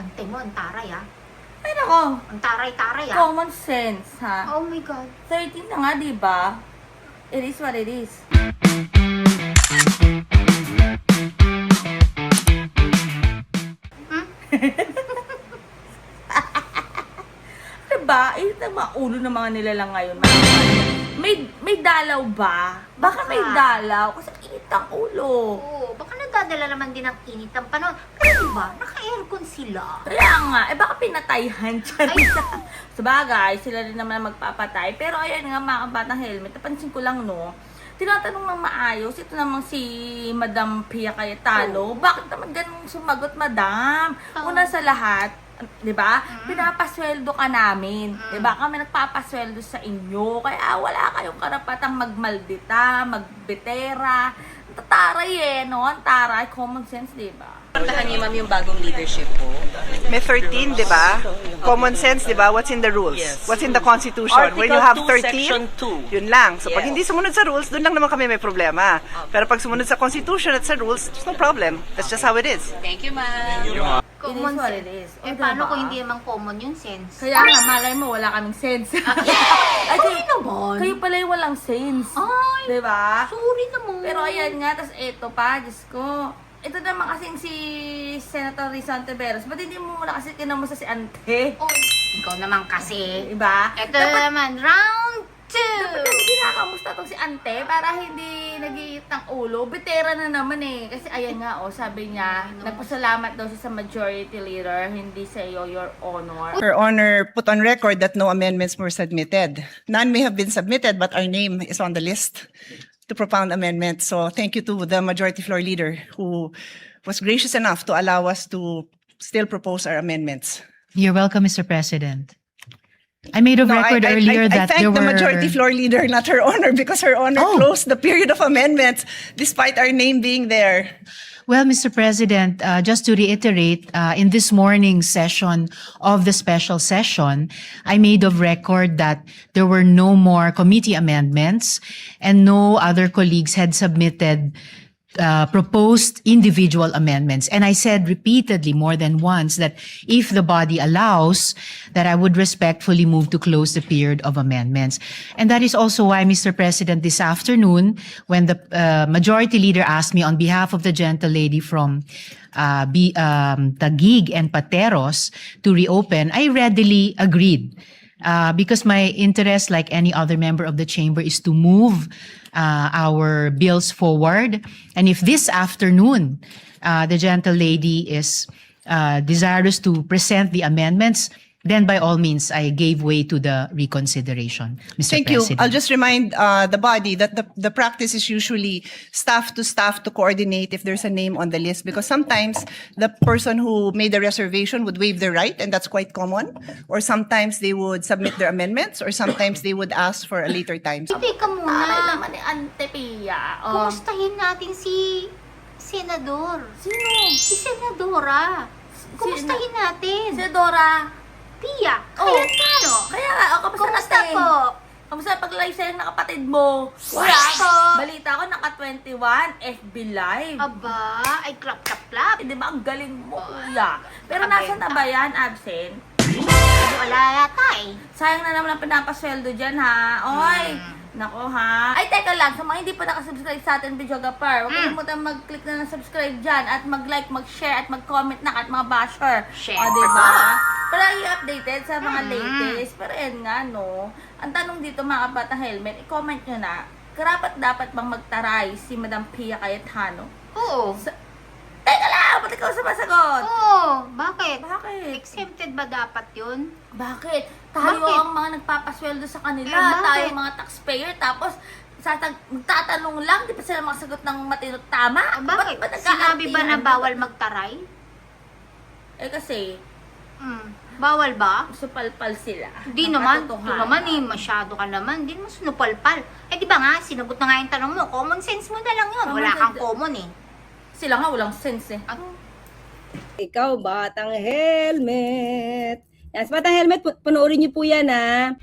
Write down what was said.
Ante mo, ang taray ah. Ay nako, Ang taray-taray ah. common sense ha. Oh my God. 13 na nga, di ba? It is what it is. Diba? Eh, mga ulo ng mga nilalang ngayon. May dalaw ba? Baka may dalaw. Kasi init ang ulo. Oo, baka nadadala naman din ang init ng panahon. Pero diba, naka-aircon sila. Kaya nga, eh baka pinatayhan siya. Ay. Sabagay, sila rin naman magpapatay. Pero ayan nga mga kabatang helmet, napansin ko lang no, tinatanong ng maayos, ito namang si Madam Pia Cayetano, bakit naman ganun sumagot, Madam? Una sa lahat, di ba? Pinapasweldo ka namin. Di ba? Kami nagpapasweldo sa inyo. Kaya wala kayong karapatang magmaldita, magbetera. Tataray eh, no? Ang taray, common sense, di ba? Puntahan niyo, ma'am, yung bagong leadership po. May 13, di ba? Common sense, di ba? What's in the rules? Yes. What's in the Constitution? When you Article have 2, Section 13, 2. yun lang. So pag Yes. hindi sumunod sa rules, doon lang naman kami may problema. Pero pag sumunod sa Constitution at sa rules, there's no problem. That's just how it is. Thank you, ma'am. Common It is what sense. it is. Eh, O, paano diba? kung hindi naman common yung sense? Kaya nga, malay mo, wala kaming sense. Ay, Sorry naman. kayo pala yung walang sense. Ay, Diba? sorry naman. Pero ayan nga, tas eto pa, Diyos ko. Ito naman kasing si Senator Rizal Tiveros. Ba't hindi mo muna kasi kinamusta si Ante? Oh, ikaw naman kasi. Diba? Ito naman, round 2. Dapat kasi kinakamusta tong si Ante para hindi nag-iit ng ulo. Betera na naman eh. Kasi ayan nga, oh, sabi niya, nagpasalamat daw siya sa majority leader, hindi sa iyo, Your Honor. Her Honor put on record that no amendments were submitted. None may have been submitted, but our name is on the list to propound amendments. So thank you to the Majority Floor Leader who was gracious enough to allow us to still propose our amendments. You're welcome, Mr. President. I made a No, record I earlier that thank there the were... Majority Floor Leader, not Her Honor, because Her Honor Oh. closed the period of amendments despite our name being there. Well, Mr. President, just to reiterate, in this morning's session of the special session, I made of record that there were no more committee amendments and no other colleagues had submitted proposed individual amendments. And I said repeatedly more than once that if the body allows, that I would respectfully move to close the period of amendments. And that is also why, Mr. President, this afternoon, when the majority leader asked me on behalf of the gentle lady from Taguig and Pateros to reopen, I readily agreed. Because my interest, like any other member of the chamber, is to move our bills forward. And if this afternoon, the gentle lady is desirous to present the amendments, then by all means, I gave way to the reconsideration, Mr. Thank you. President. I'll just remind the body that the practice is usually staff to coordinate if there's a name on the list, because sometimes the person who made the reservation would waive their right, and that's quite common. Or sometimes they would submit their amendments, or sometimes they would ask for a later time. Teka Taray muna. naman ni Ante Pia. Oh. Kumustahin natin si Senador. Sino? Si Senadora. Kumustahin natin. Si Dora. Pia, Oh. Cayetano. Kaya nga, oh, kamusta Kumusta natin? po? Kamusta pag-live sa'yo ng kapatid mo? Wala po. Balita ko, naka-21, FB Live. Aba, ay clap. Eh, di ba, ang galing mo, kuya. Pero Kabenta. nasa na ba yan, absent? Wala yata eh. Sayang na naman ang pinapasweldo dyan, ha? Oy! Nako, ha? Ay, teka lang. Sa mga hindi pa nakasubscribe sa atin, Videographer, huwag kalimutan mag-click na ng subscribe dyan at mag-like, mag-share, at mag-comment na at mga basher. Share. O, diba? Para i-updated sa mga latest. Pero yan nga, no? Ang tanong dito, mga kabata helmet, i-comment nyo na, karapat dapat bang magtaray si Madam Pia Cayetano? Oo. Teka lang! Ba't ikaw sumasagot? Oo, bakit? Bakit? Exempted ba dapat yun? Bakit? Tayo Bakit? ang mga nagpapasweldo sa kanila. Eh, bakit? Tayo ang mga taxpayer. Tapos, magtatanong lang, di pa sila makasagot ng matino tama? Ah, bakit? Ba't Sinabi ba na nagkaantingan? bawal magtaray? Eh kasi, Bawal ba? supalpal sila. Di Ng naman. Ito katotohanan. naman eh, masyado ka naman. Di mo sinupalpal. Eh di ba nga, sinagot na nga yung tanong mo. Common sense mo na lang yun. Common Wala kang sense. common eh. Sila nga walang sense eh. Ikaw, Batang Helmet. Yan, sa Batang Helmet, panoorin niyo po yan, ha.